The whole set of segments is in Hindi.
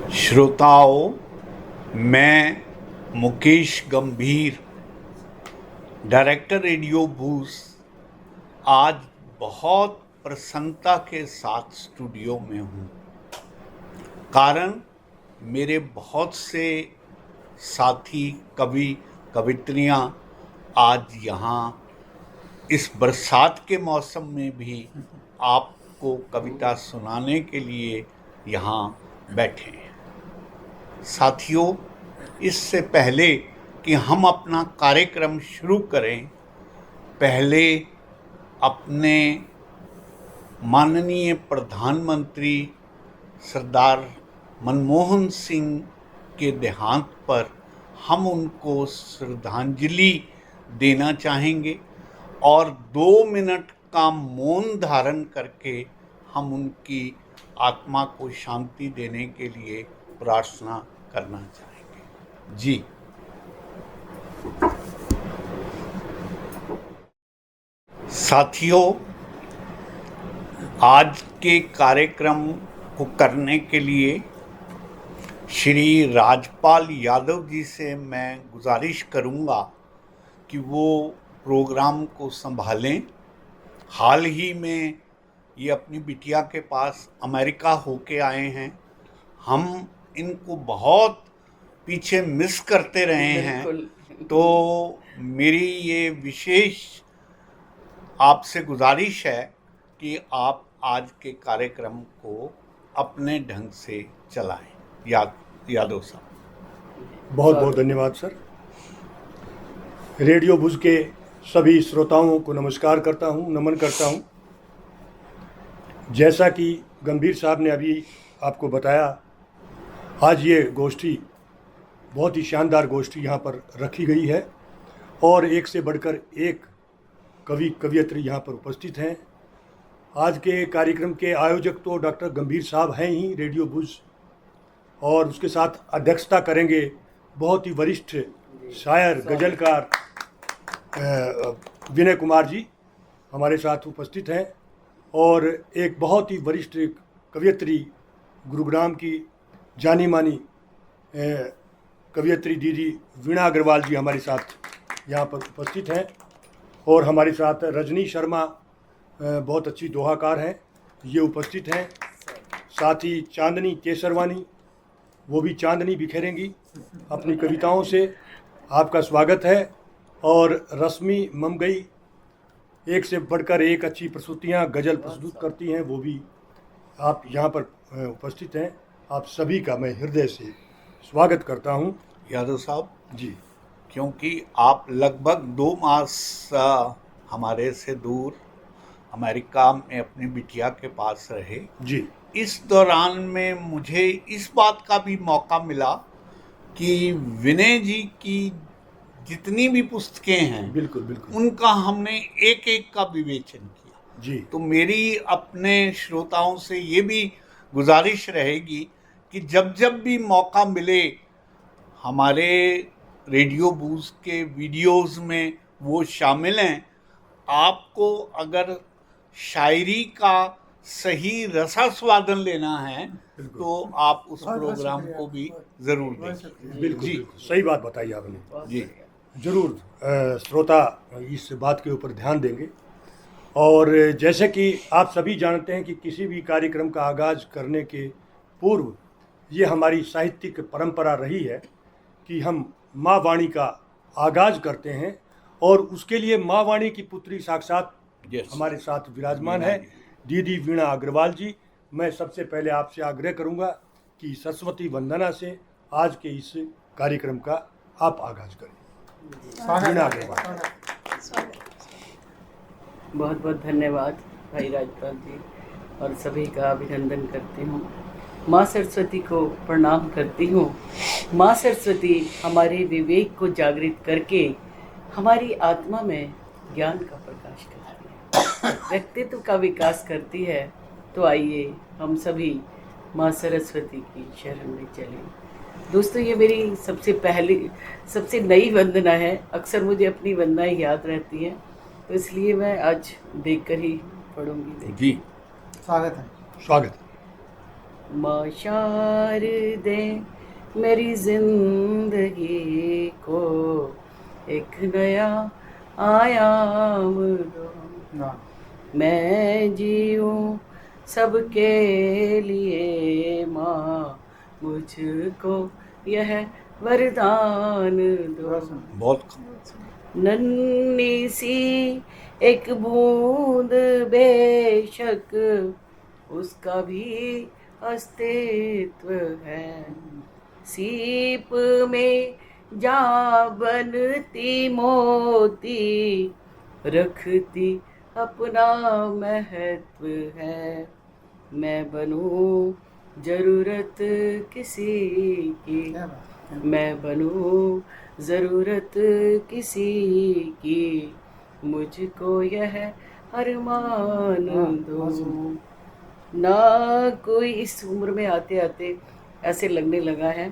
श्रोताओं, मैं मुकेश गंभीर, डायरेक्टर रेडियो बूस, आज बहुत प्रसन्नता के साथ स्टूडियो में हूँ। कारण मेरे बहुत से साथी कवि कवित्रियाँ आज यहाँ इस बरसात के मौसम में भी आपको कविता सुनाने के लिए यहाँ बैठे हैं। साथियों, इससे पहले कि हम अपना कार्यक्रम शुरू करें, पहले अपने माननीय प्रधानमंत्री सरदार मनमोहन सिंह के देहांत पर हम उनको श्रद्धांजलि देना चाहेंगे और 2 मिनट का मौन धारण करके हम उनकी आत्मा को शांति देने के लिए प्रार्थना करना चाहेंगे। जी। साथियों, आज के कार्यक्रम को करने के लिए श्री राजपाल यादव जी से मैं गुजारिश करूंगा कि वो प्रोग्राम को संभालें। हाल ही में ये अपनी बिटिया के पास अमेरिका होके आए हैं। हम इनको बहुत पीछे मिस करते रहे हैं, तो मेरी ये विशेष आपसे गुजारिश है कि आप आज के कार्यक्रम को अपने ढंग से चलाएं। यादव साहब। बहुत बहुत धन्यवाद सर। रेडियो भुज के सभी श्रोताओं को नमस्कार करता हूं, नमन करता हूं। जैसा कि गंभीर साहब ने अभी आपको बताया, आज ये गोष्ठी बहुत ही शानदार गोष्ठी यहाँ पर रखी गई है और एक से बढ़कर एक कवि कवियत्री यहाँ पर उपस्थित हैं। आज के कार्यक्रम के आयोजक तो डॉक्टर गंभीर साहब हैं ही, रेडियो भुज, और उसके साथ अध्यक्षता करेंगे बहुत ही वरिष्ठ शायर गज़लकार विनय कुमार जी हमारे साथ उपस्थित हैं, और एक बहुत ही वरिष्ठ कवियत्री गुरुग्राम की जानी मानी कवियत्री दीदी वीणा अग्रवाल जी हमारे साथ यहाँ पर उपस्थित हैं, और हमारे साथ रजनी शर्मा बहुत अच्छी दोहाकार हैं, ये उपस्थित हैं। साथ ही चांदनी केसरवानी, वो भी चांदनी बिखेरेंगी अपनी कविताओं से। आपका स्वागत है। और रश्मि ममगई एक से बढ़कर एक अच्छी प्रस्तुतियाँ गज़ल प्रस्तुत करती हैं, वो भी आप यहाँ पर उपस्थित हैं। आप सभी का मैं हृदय से स्वागत करता हूँ। यादव साहब जी, क्योंकि आप लगभग 2 मास हमारे से दूर अमेरिका में अपनी बिटिया के पास रहे जी, इस दौरान में मुझे इस बात का भी मौका मिला कि विनय जी की जितनी भी पुस्तकें हैं, बिल्कुल बिल्कुल, उनका हमने एक एक का विवेचन किया। जी, तो मेरी अपने श्रोताओं से ये भी गुजारिश रहेगी कि जब जब भी मौका मिले हमारे रेडियो बूस के वीडियोस में वो शामिल हैं। आपको अगर शायरी का सही रसास्वादन लेना है तो आप उस प्रोग्राम को भी ज़रूर देखें। बिल्कुल जी, बिल्कुल सही बात बताई आपने। जी, ज़रूर श्रोता इस बात के ऊपर ध्यान देंगे। और जैसे कि आप सभी जानते हैं कि किसी भी कार्यक्रम का आगाज़ करने के पूर्व ये हमारी साहित्यिक परंपरा रही है कि हम माँ वाणी का आगाज़ करते हैं, और उसके लिए माँ वाणी की पुत्री साक्षात हमारे साथ विराजमान है, दीदी वीणा अग्रवाल जी। मैं सबसे पहले आपसे आग्रह करूंगा कि सरस्वती वंदना से आज के इस कार्यक्रम का आप आगाज़ करें। वीणा अग्रवाल। बहुत बहुत धन्यवाद भाई राजपाल जी, और सभी का अभिनंदन करती हूँ। माँ सरस्वती को प्रणाम करती हूँ। माँ सरस्वती हमारे विवेक को जागृत करके हमारी आत्मा में ज्ञान का प्रकाश करती है, व्यक्तित्व का विकास करती है। तो आइए हम सभी माँ सरस्वती की शरण में चलें। दोस्तों, ये मेरी सबसे नई वंदना है। अक्सर मुझे अपनी वंदनाएं याद रहती हैं, तो इसलिए मैं आज देखकर ही पढ़ूंगी। जी, स्वागत है। स्वागत। माँ शारदे मेरी जिंदगी को एक नया आयाम दो। मैं जीऊँ सबके लिए माँ, मुझको यह वरदान दो। बहुत नन्ही सी एक बूंद बेशक उसका भी अस्तित्व है। सीप में जा बनती मोती, रखती अपना महत्व है। मैं बनूं जरूरत किसी की, मैं बनूं जरूरत किसी की, मुझको यह अरमान दो। ना कोई इस उम्र में आते आते ऐसे लगने लगा है,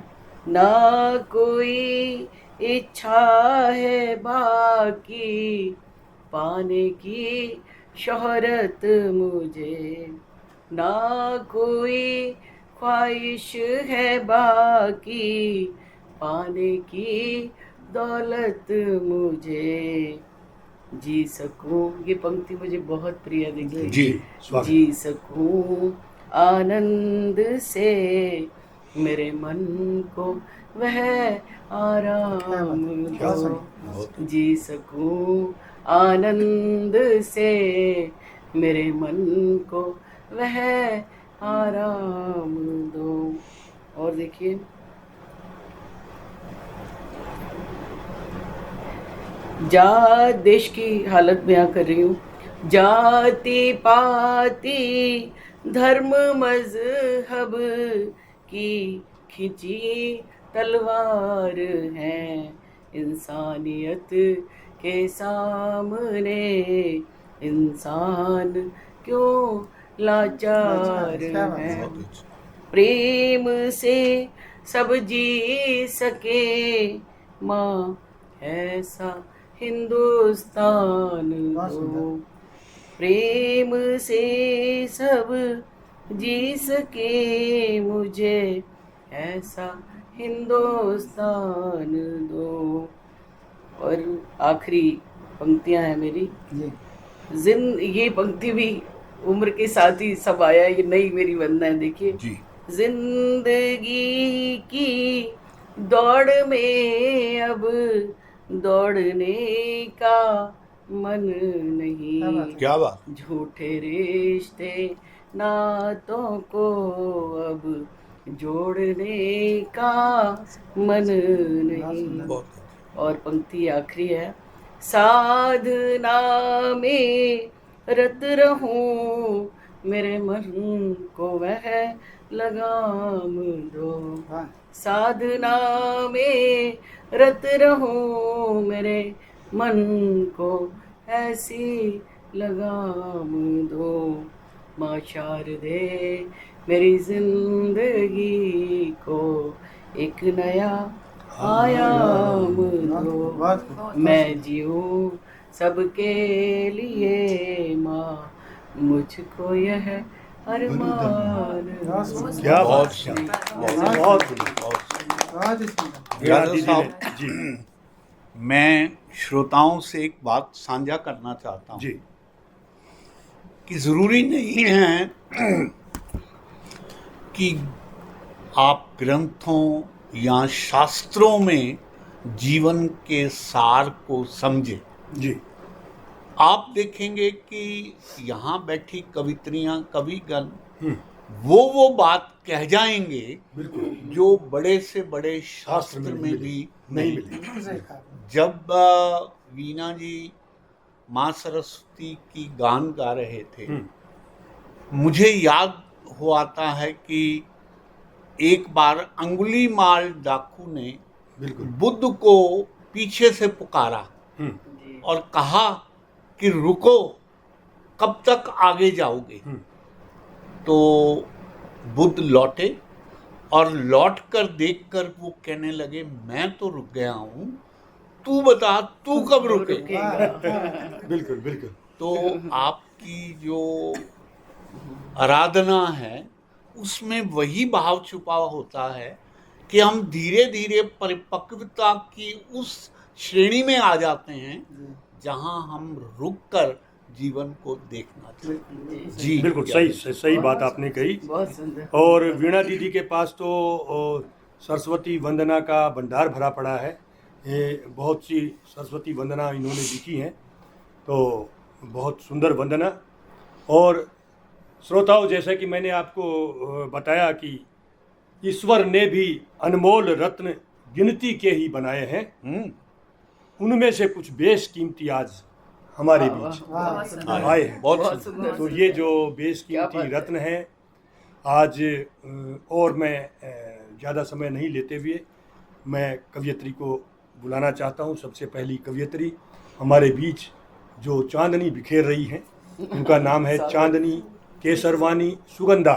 ना कोई इच्छा है बाकी पाने की शोहरत मुझे, ना कोई ख्वाहिश है बाकी पाने की दौलत मुझे। जी सकूं, ये पंक्ति मुझे बहुत प्रिय दिखी। जी, स्वागत। जी सकूं आनंद से मेरे मन को वह आराम दो। जी सकूं आनंद से मेरे मन को वह आराम दो। और देखिए, देश की हालत बयां कर रही हूँ। जाति पाति धर्म मजहब की खिंची तलवार है, इंसानियत के सामने इंसान क्यों लाचार है। प्रेम से सब जी सके माँ, ऐसा हिंदुस्तान दो। प्रेम से सब जी सके मुझे, ऐसा हिंदुस्तान दो। और आखिरी पंक्तियां हैं मेरी। ये पंक्ति भी उम्र के साथ ही सब आया, ये नई मेरी वंदना है। देखिए, जिंदगी की दौड़ में अब दौड़ने का मन नहीं, क्या बात। झूठे रिश्ते नातों को अब जोड़ने का मन नहीं। और पंक्ति आखिरी है, साधना में रत रहूं मेरे मन को वह लगाम दो। साधना में रत रहूं मेरे मन को ऐसी लगाम दो। माँ शारदे मेरी जिंदगी को एक नया आयाम दो। मैं जीऊँ सबके लिए माँ, मुझको यह अरमान दो। क्या बहुत बहुत यादव साहब जी, मैं श्रोताओं से एक बात साझा करना चाहता हूँ जी कि ज़रूरी नहीं है कि आप ग्रंथों या शास्त्रों में जीवन के सार को समझें। जी आप देखेंगे कि यहाँ बैठी कवित्रियाँ कविगण वो बात कह जाएंगे बिल्कुल जो बड़े से बड़े शास्त्र में भी नहीं मिली। जब वीणा जी माँ सरस्वती की गान गा रहे थे, मुझे याद हो आता है कि एक बार अंगुलीमाल डाकू ने बिल्कुल बुद्ध को पीछे से पुकारा और कहा कि रुको, कब तक आगे जाओगे। तो बुद्ध लौटे और लौट कर देखकर वो कहने लगे, मैं तो रुक गया हूँ, तू बता तू कब रुकेगा। बिल्कुल बिल्कुल। तो आपकी जो आराधना है उसमें वही भाव छुपा होता है कि हम धीरे धीरे परिपक्वता की उस श्रेणी में आ जाते हैं जहां हम रुक कर जीवन को देखना चाहिए। जी बिल्कुल सही बात आपने कही। बहुत सुंदर। और वीणा दीदी के पास तो सरस्वती वंदना का भंडार भरा पड़ा है। ये बहुत सी सरस्वती वंदना इन्होंने लिखी हैं, तो बहुत सुंदर वंदना। और श्रोताओं, जैसा कि मैंने आपको बताया कि ईश्वर ने भी अनमोल रत्न गिनती के ही बनाए हैं, उनमें से कुछ बेशकीमती आज हमारे बीच आए हैं। बहुत सुंदर। तो ये जो बेशकीमती रत्न हैं आज, और मैं ज़्यादा समय नहीं लेते हुए मैं कवियत्री को बुलाना चाहता हूँ। सबसे पहली कवियत्री हमारे बीच जो चांदनी बिखेर रही हैं, उनका नाम है चांदनी केसरवानी सुगंधा।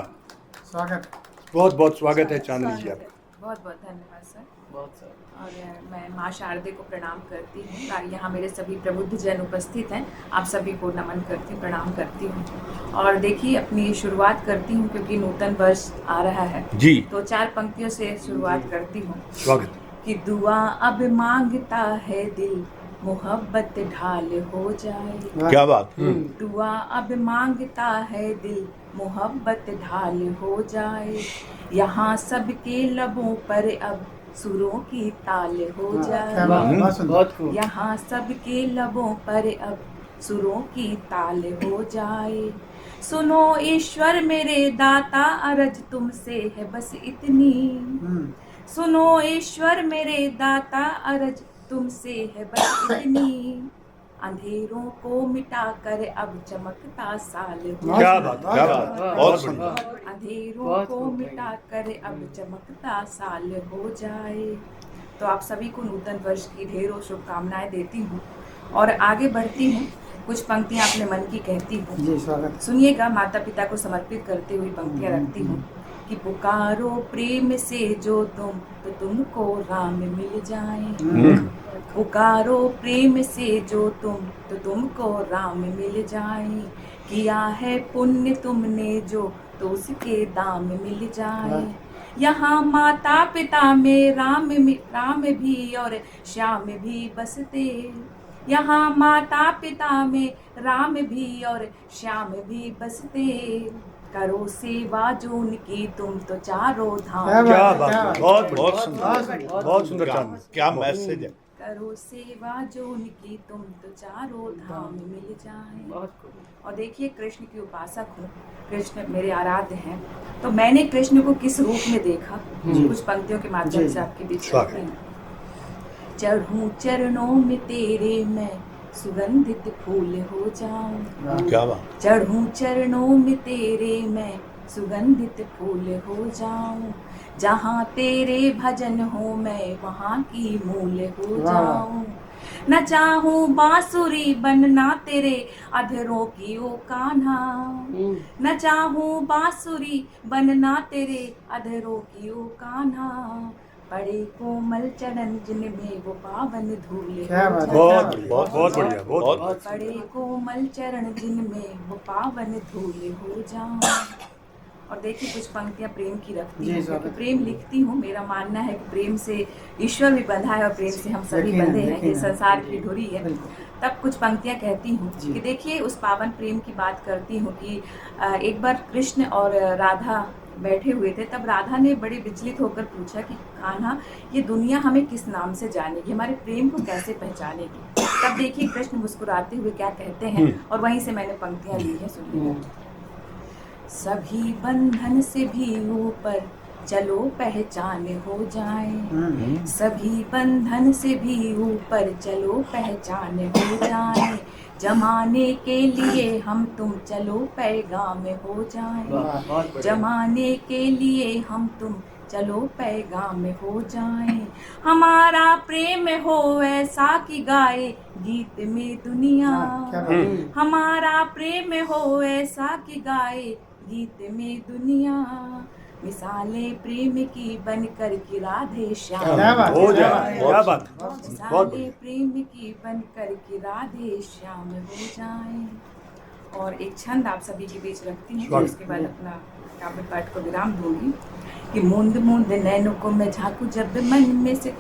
स्वागत। बहुत बहुत स्वागत है चांदनी जी आपका। बहुत बहुत धन्यवाद सर। बहुत सारा। और मैं माँ शारदे को प्रणाम करती हूँ और यहाँ मेरे सभी प्रबुद्ध जन उपस्थित हैं, आप सभी को नमन करती हूँ, प्रणाम करती हूँ। और देखिए, अपनी शुरुआत करती हूँ क्योंकि नूतन वर्ष आ रहा है जी। तो 4 पंक्तियों से शुरुआत करती हूँ स्वागत। कि दुआ अब मांगता है दिल, मोहब्बत ढाल हो जाए। क्या बात। दुआ अब मांगता है दिल, मोहब्बत ढाल हो जाए। यहाँ सबके लबों पर अब सुरों की ताल हो जाए। बहुत खूब। यहाँ सबके लबों पर अब सुरों की ताल हो जाए। सुनो ईश्वर मेरे दाता, अरज तुमसे है बस इतनी। सुनो ईश्वर मेरे दाता, अरज तुमसे है बस इतनी। अंधेरों को मिटा कर अब चमकता साल हो क्या जाए। बात, क्या बात, बहुत सुंदर। अंधेरों को मिटा कर अब चमकता साल हो जाए। तो आप सभी को नूतन वर्ष की ढेरों शुभकामनाएं देती हूँ और आगे बढ़ती हूँ। कुछ पंक्तियाँ अपने मन की कहती हूँ। जी स्वागत। सुनिएगा, माता पिता को समर्पित करते हुए पंक्तियाँ रखती हूँ कि पुकारो प्रेम से जो तुम, तो तुमको राम मिल जाए। पुकारो प्रेम से जो तुम, तो तुमको राम मिल जाए। किया है पुण्य तुमने जो, तो उसके दाम मिल जाए। यहाँ माता पिता में राम भी और श्याम भी बसते। यहाँ माता पिता में राम भी और श्याम भी बसते। करो सेवा जो उनकी तुम, तो चारों धाम। क्या बात, बहुत बहुत सुंदर। बहुत सुंदर चांदनी। क्या मैसेज है। करो सेवा जो उनकी तुम, तो चारों धाम मिल जाए। बहुत खूब। और देखिए, कृष्ण की उपासक हूँ, कृष्ण मेरे आराध्य हैं। तो मैंने कृष्ण को किस रूप में देखा, कुछ पंक्तियों के माध्यम से आपके बीच रखते हैं। चढ़ूं चरणों में तेरे मैं, सुगंधित फूल हो जाऊं। क्या बात। चढ़ूं चरणों में तेरे मैं, सुगंधित फूल हो जाऊं। जहाँ तेरे भजन हो मैं, वहाँ की मूल हो जाऊं। न चाहूं बांसुरी बनना तेरे अधरों की ओ कान्हा। न चाहूं बांसुरी बनना तेरे अधरों की ओ कान्हा। पड़े कोमल चरण जिनमें वो पावन धूल क्या हो बात है। जाए। बहुत बढ़िया, बहुत बढ़िया, बहुत पड़े कोमल चरण जिनमें वो पावन धूल हो जाऊं। और देखिए, कुछ पंक्तियां प्रेम की रखती जी, हूँ स्वागत। क्योंकि प्रेम लिखती हूँ। मेरा मानना है कि प्रेम से ईश्वर भी बंधा है और प्रेम से हम सभी यकीनन, बंधे हैं। ये यकीनन। संसार की धुरी है। बिल्कुल। तब कुछ पंक्तियां कहती हूँ जी। कि देखिए, उस पावन प्रेम की बात करती हूँ कि एक बार कृष्ण और राधा बैठे हुए थे। तब राधा ने बड़े विचलित होकर पूछा कि कान्हा, ये दुनिया हमें किस नाम से जानेगी, हमारे प्रेम को कैसे पहचानेगी। तब देखिए, कृष्ण मुस्कुराते हुए क्या कहते हैं, और वहीं से मैंने पंक्तियां ली हैं, सुनिए। सभी बंधन से भी ऊपर चलो पहचान हो जाए। सभी बंधन से भी ऊपर चलो पहचान हो जाए। जमाने के लिए हम तुम चलो पैगाम हो जाए। जमाने के लिए हम तुम चलो पैगाम हो जाए। हमारा प्रेम हो ऐसा कि गाए गीत में दुनिया। हमारा प्रेम हो ऐसा कि गाए गीत में दुनिया। मिसालें प्रेम की बनकर की राधे श्याम हो जाए। क्या बात, बहुत मिसालें प्रेम की बनकर की राधे श्याम हो जाए। और एक छंद आप सभी के बीच रखती हूँ, स्वागत। उसके बाद अपना काव्य पाठ को विराम दूंगी कि मूंद मूंद नैनों को मैं झांकू जब मन में से,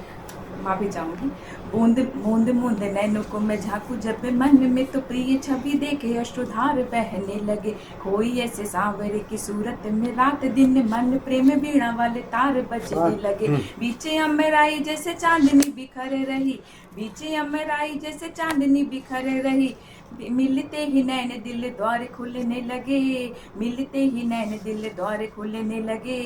माफी चाहूंगी, बूंद मूंद मूंद नैनों को मैं झांकू जब मन में तो प्रिय छवि देखे अश्रुधार बहने लगे, कोई ऐसे सांवरे की सूरत में रात दिन मन प्रेम वीणा वाले तार बजने लगे, बीचे अमराई जैसे चांदनी बिखर रही, बीचे अमराई जैसे चांदनी बिखर रही, मिलते ही नैन दिल द्वार खुलने लगे, मिलते ही नैन दिल द्वार खुलने लगे,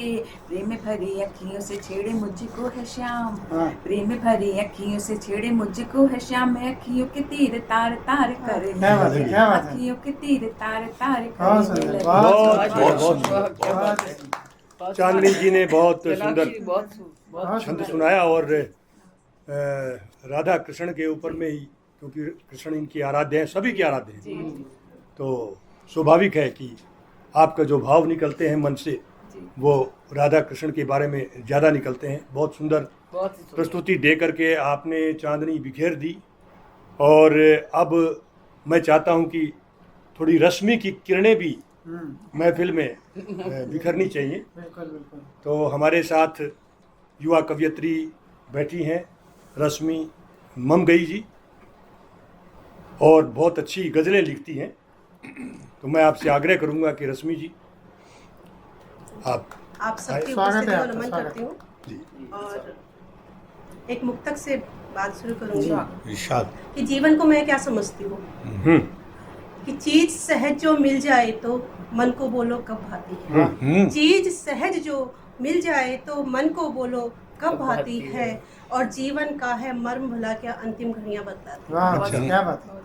प्रेम भरी अखियों से छेड़े मुझको है श्याम, प्रेम भरी अखियों से छेड़े मुझको है श्याम, अखियों के तीर तार तार करने लगे, अखियों के तीर तार तार करने लगे। चांदनी जी ने बहुत सुंदर बहुत छंद सुनाया और राधा कृष्ण के ऊपर में ही, क्योंकि कृष्ण इनकी आराध्य हैं, सभी की आराध्य हैं, तो स्वाभाविक है कि आपका जो भाव निकलते हैं मन से वो राधा कृष्ण के बारे में ज़्यादा निकलते हैं। बहुत सुंदर प्रस्तुति दे करके आपने चांदनी बिखेर दी और अब मैं चाहता हूं कि थोड़ी रश्मि की किरणें भी महफिल में बिखरनी चाहिए। तो हमारे साथ युवा कवयित्री बैठी हैं रश्मि ममगई जी, और बहुत अच्छी गज़लें लिखती हैं। तो मैं आपसे आग्रह करूंगा कि रश्मि जी आप सबकी उपस्थिति को नमन करती हूँ और एक मुक्तक से बात शुरू करूंगी कि जीवन को मैं क्या समझती हूँ कि चीज सहज जो मिल जाए तो मन को बोलो कब भाती है, चीज सहज जो मिल जाए तो मन को बोलो कब भाती है, और जीवन का है मर्म भला क्या अंतिम घड़ियां बतलाती है। क्या बात है।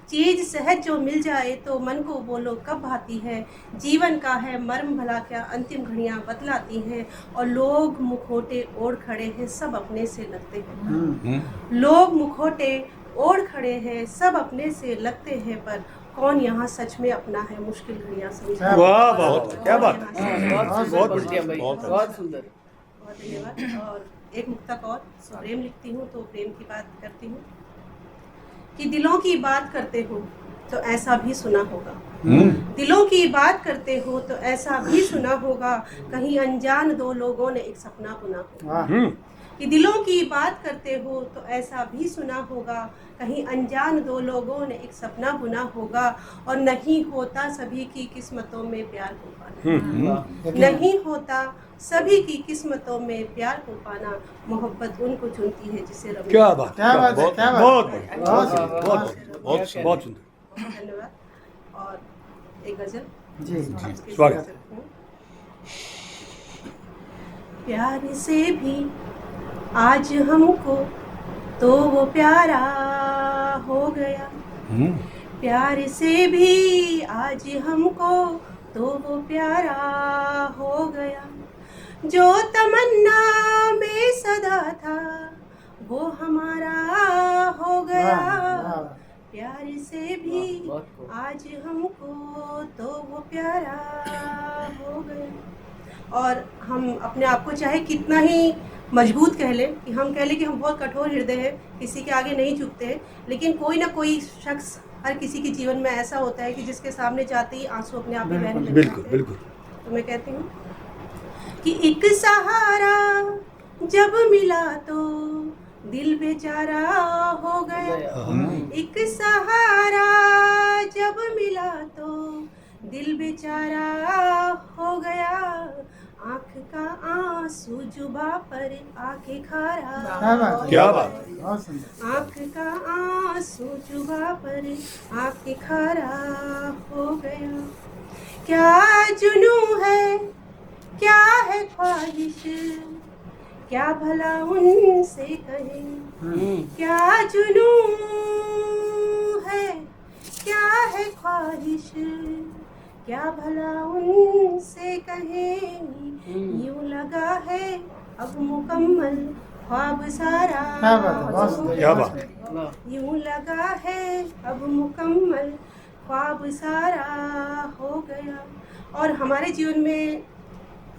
चीज सहज जो मिल जाए तो मन को बोलो कब भाती है, जीवन का है मर्म भला क्या अंतिम घड़ियां बतलाती हैं, और लोग मुखोटे ओढ़ खड़े हैं सब अपने से लगते हैं, लोग मुखोटे ओढ़ खड़े हैं सब अपने से लगते हैं, पर कौन यहाँ सच में अपना है मुश्किल घड़ियां समझा। वाह वाह, क्या बात, बहुत बढ़िया भाई, बहुत सुंदर, बहुत धन्यवाद। और एक मुक्तक और, प्रेम लिखती हूँ तो प्रेम की बात करती हूँ कि दिलों की बात करते हो तो ऐसा भी सुना होगा, दिलों की बात करते हो तो ऐसा भी सुना होगा, कहीं अनजान दो लोगों ने एक सपना बुना होगा, कि दिलों की बात करते हो तो ऐसा भी सुना होगा, कहीं अनजान दो लोगों ने एक सपना बुना होगा, और नहीं होता सभी की किस्मतों में प्यार हो पाना, नहीं होता सभी की किस्मतों में प्यार हो पाना, मोहब्बत उनको चुनती है जिसे रब। क्या बात, क्या बात है, क्या बहुत बात बहुत बहुत सुंदर। धन्यवाद। और एक गजल जी स्वागत। प्यार से भी आज हमको तो वो प्यारा हो गया, प्यार से भी आज हमको तो वो प्यारा हो गया, जो तमन्ना में सदा था वो हमारा हो गया, प्यार से भी आज हमको तो वो प्यारा हो गया। और हम अपने आप को चाहे कितना ही मजबूत कह लें, कि हम कह लें कि हम बहुत कठोर हृदय हैं, किसी के आगे नहीं झुकते हैं, लेकिन कोई ना कोई शख्स हर किसी के जीवन में ऐसा होता है कि जिसके सामने जाते ही आंसू अपने आप ही बहने लगते हैं। बिल्कुल बिल्कुल। तो मैं कहती हूँ कि एक सहारा जब मिला तो दिल बेचारा हो गया, एक सहारा जब मिला तो दिल बेचारा हो गया, आँख का आंसू जुबा पर आके खारा, क्या बात, आँख का आंसू जुबा पर आके खारा हो गया, क्या जुनू है क्या है ख्वाहिश क्या भला उनसे कहें, क्या जुनू है क्या है ख्वाहिश क्या भला उनसे कहें, यूं लगा है अब मुकम्मल ख्वाब सारा, क्या बात, यूं लगा है अब मुकम्मल ख्वाब सारा हो गया। और हमारे जीवन में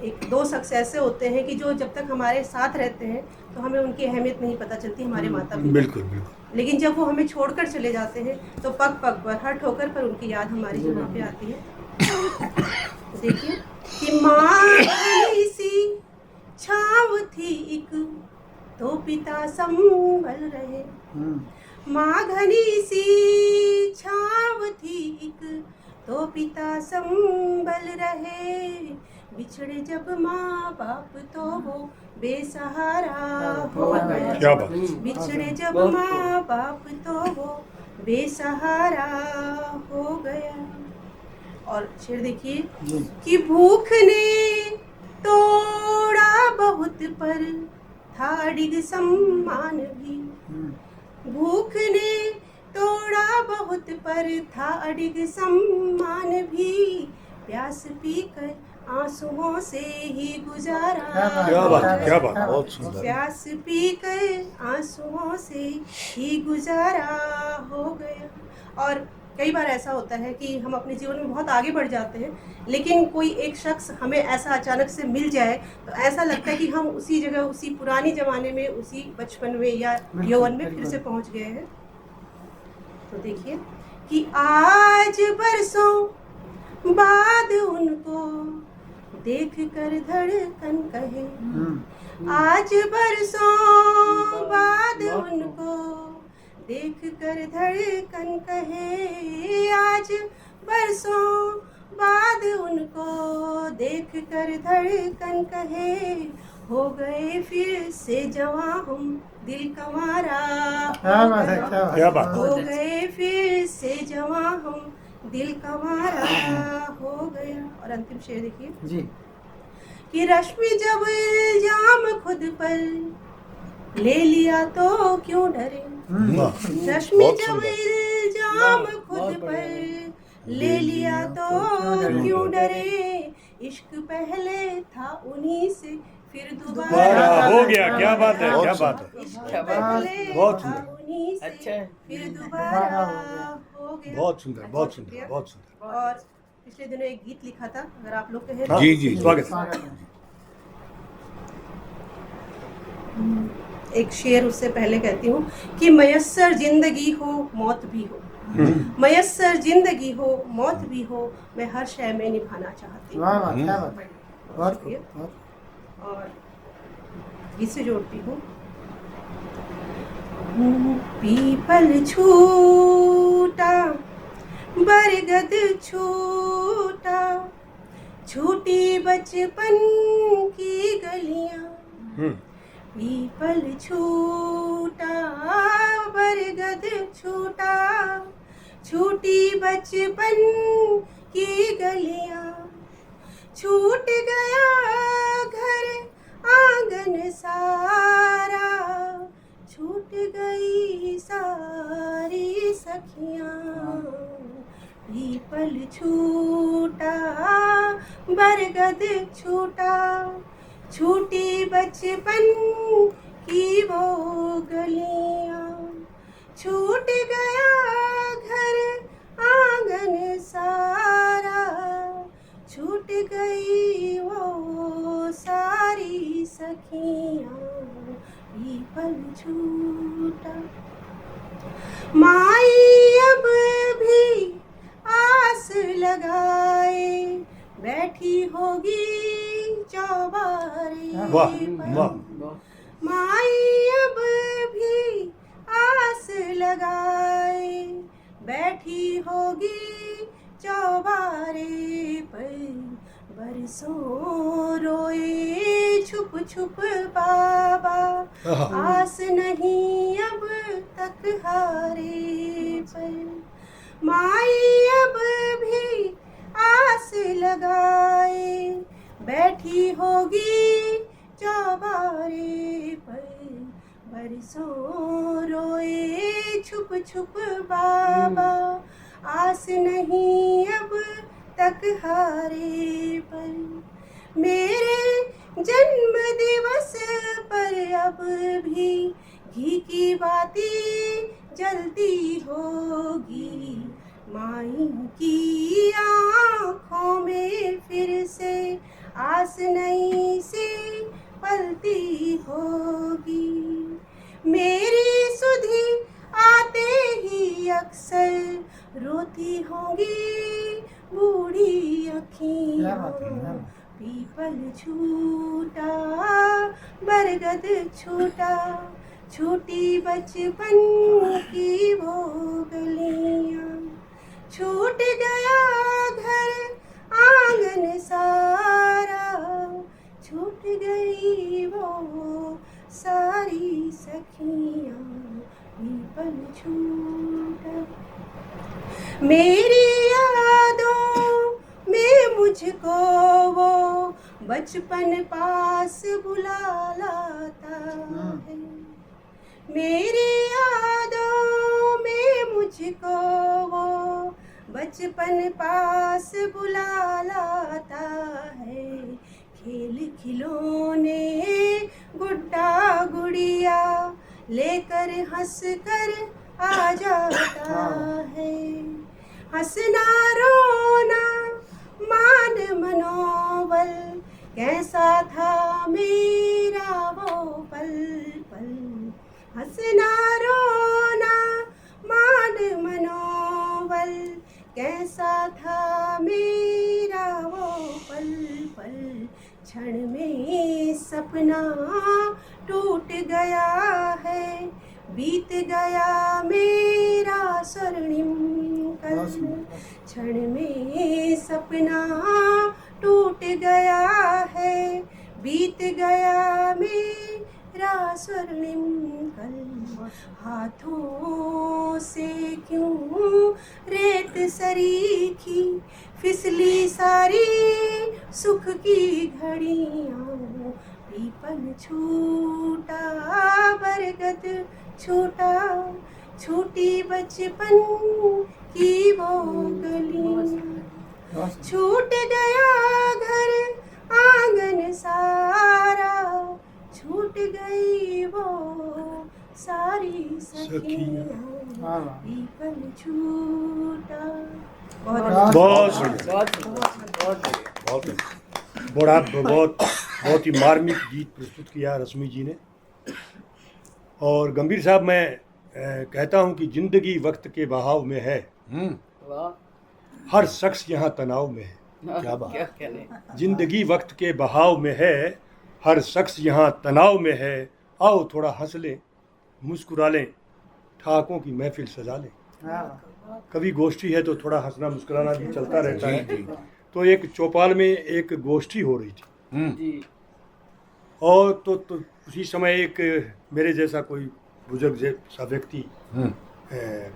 एक दो शख्स ऐसे होते हैं कि जो जब तक हमारे साथ रहते हैं तो हमें उनकी अहमियत नहीं पता चलती, हमारे माता पिता। बिल्कुल बिल्कुल। लेकिन जब वो हमें छोड़कर चले जाते हैं तो पग पग पर हर ठोकर पर उनकी याद हमारे जीवन पे आती है। देखिए कि माँ घनी सी छाँव थी एक, तो पिता संभल रहे। माँ घनी सी छाँव थी एक, तो पिता संभल रहे। बिछड़े जब माँ बाप तो वो बेसहारा हो गया। क्या बात। बिछड़े जब माँ बाप तो वो बेसहारा हो गया। और शेर देखिए कि भूख ने तोड़ा बहुत पर था अडिग सम्मान भी। भूख ने तोड़ा बहुत पर था अडिग सम्मान भी। प्यास पीकर आंसुओं से ही गुजारा। क्या बात, क्या बात। बहुत सुंदर। प्यास पीकर आंसुओं से ही गुजारा हो गया। और कई बार ऐसा होता है कि हम अपने जीवन में बहुत आगे बढ़ जाते हैं, लेकिन कोई एक शख्स हमें ऐसा अचानक से मिल जाए तो ऐसा लगता है कि हम उसी जगह, उसी पुरानी ज़माने में, उसी बचपन में या यौवन में फिर से पहुंच गए हैं। तो देखिए कि आज बरसों बाद उनको देख कर धड़कन कहे। आज बरसों बाद उनको देख कर धड़कन कहे। आज बरसों बाद उनको देख कर धड़कन कहे। हो गए फिर से जवां हम, दिल कवारा क्या बात। हो गए फिर से जवां हम, दिल कवारा हो गया। और अंतिम शेर देखिए जी। कि रश्मि जब इल्जाम खुद पर ले लिया तो क्यों डरे। रश्मि बहुत जब सुंदर। इल्जाम खुद पर ले लिया तो क्यों डरे। इश्क पहले था उन्हीं से फिर दोबारा हो गया। क्या बात है, क्या बात है। इश्क क्या बात। पहले बहुत था सुंदर। उन्हीं से अच्छा। फिर दोबारा हो गया। बहुत सुंदर, बहुत सुंदर, शुक्रिया। बहुत सुंदर। और पिछले दिनों एक गीत लिखा था, अगर आप लोग कहें हाँ, जी, जी, जी। स्वागत। एक शेर उससे पहले कहती हूँ कि मयस्सर जिंदगी हो मौत भी हो। मयस्सर जिंदगी हो मौत भी हो, मैं हर शय में निभाना चाहती हूँ। वाह वाह, क्या बात है। बहुत शुक्रिया। बहुत। और गीत से जोड़ती हूँ। पीपल छूटा बरगद छूटा, छूटी बचपन की गलियां। पीपल छूटा बरगद छूटा, छूटी बचपन की गलियां। छूट गया घर आंगन सारा, छूट गई सारी सखियां। पीपल छूटा बरगद छूटा, छूटी बचपन की वो गलियां। छूट गया घर आंगन सारा, छूट गई वो सारी सखियां। पीपल छूटा। माई अब भी आस लगाए बैठी होगी चौबारे वाह, पर। वाह। माई अब भी आस लगाए बैठी होगी चौबारे पर। बरसों रोए छुप छुप बाबा, आस नहीं अब तक हारे पर। माई अब भी आस लगाए बैठी होगी चौबारे पर। बरसों रोए छुप छुप बाबा, आस नहीं अब तक हारे पर। मेरे जन्म दिवस पर अब भी घी की बाती जलती होगी। माई की आँखों में फिर से आस नई सी पलती होगी। मेरी सुधि आते ही अक्सर रोती होंगी बूढ़ी अखियाँ। पीपल छूटा बरगद छूटा, छूटी बचपन की वो गलियां, छूट गया घर आंगन सारा, छूट गई वो सारी सखियां, पीपल छूटा। मेरी यादों में मुझको वो बचपन पास बुला लाता है, मेरी यादों में मुझको वो बचपन पास बुला लाता है, खेल खिलौने गुड्डा गुड़िया लेकर हंस कर आ जाता है, हंसना रोना मान मनोबल, कैसा था मेरा वो पल पल, हंसना रोना मान मनोबल, कैसा था मेरा वो पल पल, क्षण में सपना टूट गया है, बीत गया मेरा स्वर्णिम कल, क्षण में सपना टूट गया है, बीत गया मेरा स्वर्णिम कल, हाथों से क्यों रेत सरीखी फिसली सारी सुख की घड़ियां, पीपल छूटा बरगद छूटा, छूटी बचपन की वो गलियां, छूट गया घर आंगन सारा, छूट गई वो सारी सखियां, पीपल छूटा। बहुत बहुत ही मार्मिक गीत प्रस्तुत किया रश्मि जी ने। और गंभीर साहब, मैं कहता हूँ कि जिंदगी वक्त के बहाव में है, हर शख्स यहाँ तनाव में है। क्या बात, जिंदगी वक्त के बहाव में है, हर शख्स यहाँ तनाव में है, आओ थोड़ा हंस लें मुस्कुरा लें, ठहाकों की महफिल सजा लें। कभी गोष्ठी है तो थोड़ा हंसना मुस्कुराना भी चलता रहता है। तो एक चौपाल में एक गोष्ठी हो रही थी, और तो उसी समय एक मेरे जैसा कोई बुजुर्ग जैसा व्यक्ति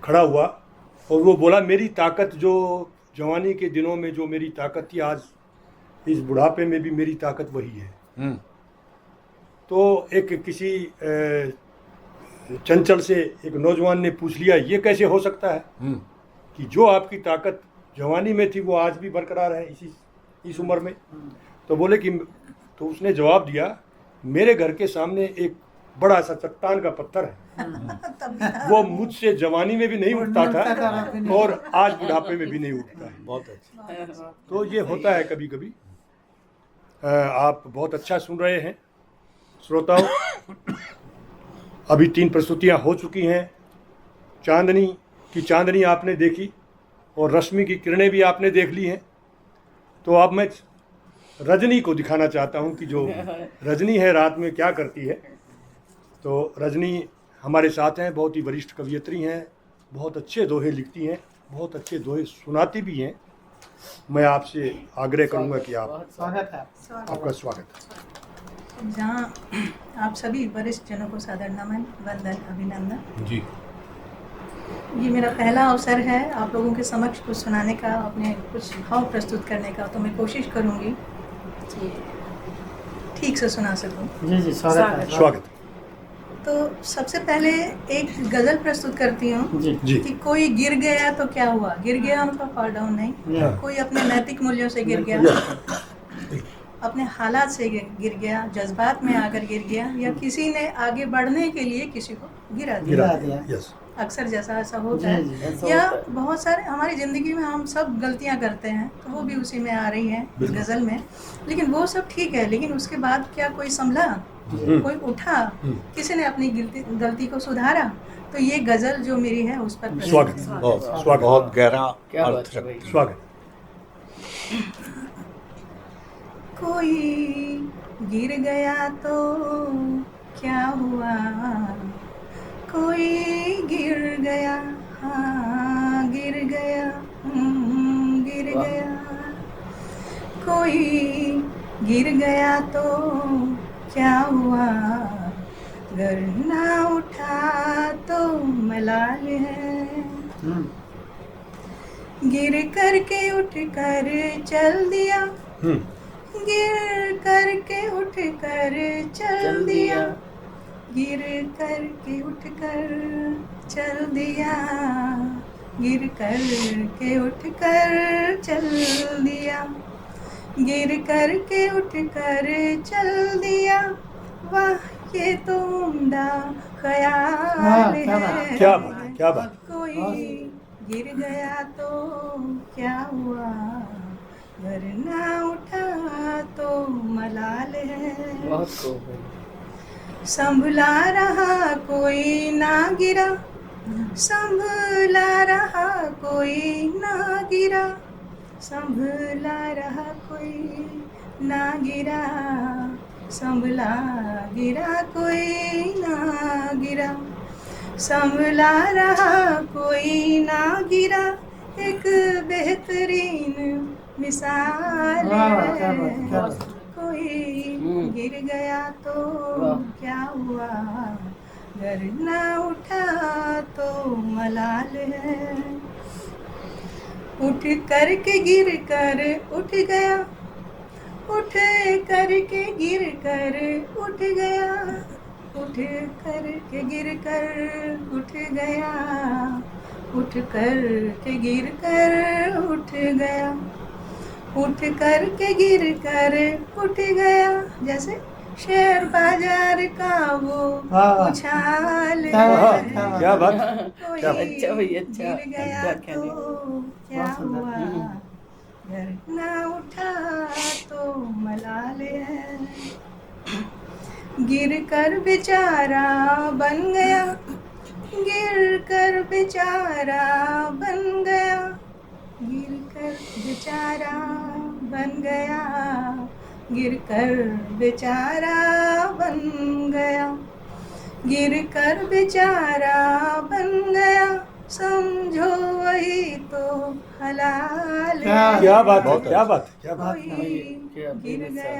खड़ा हुआ, और वो बोला, मेरी ताकत जो जवानी के दिनों में जो मेरी ताकत थी, आज इस बुढ़ापे में भी मेरी ताकत वही है। तो एक किसी चंचल से एक नौजवान ने पूछ लिया, ये कैसे हो सकता है कि जो आपकी ताकत जवानी में थी वो आज भी बरकरार है इस उम्र में? तो बोले कि, तो उसने जवाब दिया, मेरे घर के सामने एक बड़ा सा चट्टान का पत्थर है, वो मुझसे जवानी में भी नहीं उठता था और आज बुढ़ापे में भी नहीं उठता है। बहुत अच्छा। तो ये होता है कभी कभी। आप बहुत अच्छा सुन रहे हैं श्रोताओं। अभी 3 प्रस्तुतियाँ हो चुकी हैं। चांदनी आपने देखी और रश्मि की किरणें भी आपने देख ली हैं। तो अब मैं रजनी को दिखाना चाहता हूं कि जो रजनी है रात में क्या करती है। तो रजनी हमारे साथ हैं, बहुत ही वरिष्ठ कवयित्री हैं, बहुत अच्छे दोहे लिखती हैं, बहुत अच्छे दोहे सुनाती भी हैं। मैं आपसे आग्रह करूंगा कि आप, आपका स्वागत है। जहाँ आप सभी वरिष्ठ जनों को सादर नमन, वंदन, अभिनंदन जी। ये मेरा पहला अवसर है आप लोगों के समक्ष कुछ सुनाने का, अपने कुछ भाव प्रस्तुत करने का। तो मैं कोशिश करूंगी ठीक से सुना सकूं। जी स्वागत। तो सबसे पहले एक गज़ल प्रस्तुत करती हूँ जी। कि कोई गिर गया तो क्या हुआ, गिर गया उनका फॉल डाउन नहीं, कोई अपने नैतिक मूल्यों से गिर गया, अपने हालात से गिर गया, जज्बात में आकर गिर गया, या किसी ने आगे बढ़ने के लिए किसी को गिरा दिया। अक्सर जैसा ऐसा होता है, या बहुत सारे हमारी ज़िंदगी में हम सब गलतियां करते हैं, तो वो भी उसी में आ रही हैं गज़ल में। लेकिन वो सब ठीक है, लेकिन उसके बाद क्या कोई संभला, कोई उठा, किसी ने अपनी गलती को सुधारा? तो ये गज़ल जो मेरी है उस पर स्वागत। बहुत गहरा क्या अर्थ बात है भाई। स्वागत। कोई गिर गया तो क्या हुआ, कोई गिर गया, हाँ गिर गया, गिर वाह। गया, कोई गिर गया तो क्या हुआ, गर ना उठा तो मलाल है, गिर करके उठ कर चल दिया, गिर करके उठ कर चल दिया, गिर करके उठ कर चल दिया, गिर करके उठ कर चल दिया, गिर करके उठ कर चल दिया, वाह ये तो उम्दा ख्याल है, क्या बात है, क्या बात। कोई गिर गया तो क्या हुआ, घर ना उठा तो मलाल है, बहुत खूब है। संभला रहा कोई ना गिरा, संभला रहा कोई ना गिरा, संभला रहा कोई ना गिरा, संभला गिरा कोई ना गिरा, संभला रहा कोई ना गिरा, एक बेहतरीन मिसाल है, कोई गिर गया तो क्या हुआ, घर ना उठा तो मलाल है, उठ करके गिर कर उठ गया, उठ करके गिर कर उठ गया, उठ करके गिर कर उठ गया, उठ करके गिर कर उठ गया, उठ करके गिर कर उठ गया, जैसे शेर बाजार का वो उछाल है, क्या बात। कोई अच्छा भाई, अच्छा। गिर गया अच्छा तो क्या हुआ, घर ना उठा तो मलाल है, गिर कर बेचारा बन गया, गिर कर बेचारा बन गया, गिर कर बेचारा बन गया, गिर कर बेचारा बन गया, गिर कर बेचारा बन गया, समझो वही तो हलाल है, क्या बात है, क्या बात है, क्या बात। कोई गिर गया